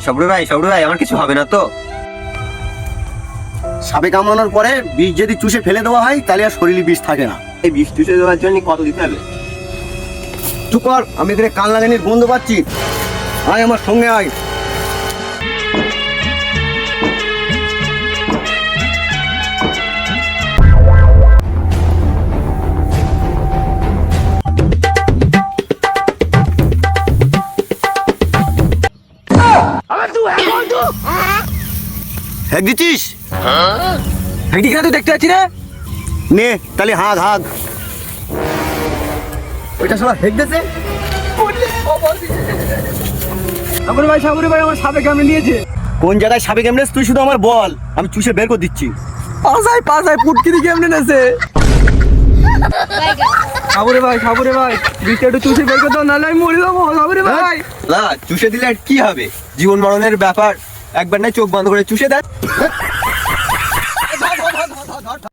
সবরে ভাই আমার কিছু হবে না তো? সাপে কামড়ানোর পরে বিষ যদি চুষে ফেলে দেওয়া হয় তাহলে আর শরীরে বিষ থাকে না। এই বিষ চুষে দেওয়ার জন্য কত দিতে হবে? চুপ কর, আমি এখানে কানলাগানির গন্ধ পাচ্ছি। আয় আমার সঙ্গে আয়। হ্যাঁ দিচ্ছিস? তুই দেখতে পাচ্ছি না? নে তাহলে হাগ হাগ। ওইটা সবাই হেক দিয়েছে। সাবরে ভাই আমার সাপে কামড়ে নিয়েছে। কোন জায়গায় সাপে কামড়েছে তুই শুধু আমার বল, আমি চুষে বের করে দিচ্ছি। পাশায় পুটকি দিয়ে কেমনে নেছে? সাবরে ভাই বিষটা একটু চুষে বের করে দাও, নাহলে আমি মরে যাবো। সাবরে ভাই চুষে দিলে আর কি হবে? জীবন মরণের ব্যাপার, একবার না চোখ বন্ধ করে চুষে দেয়।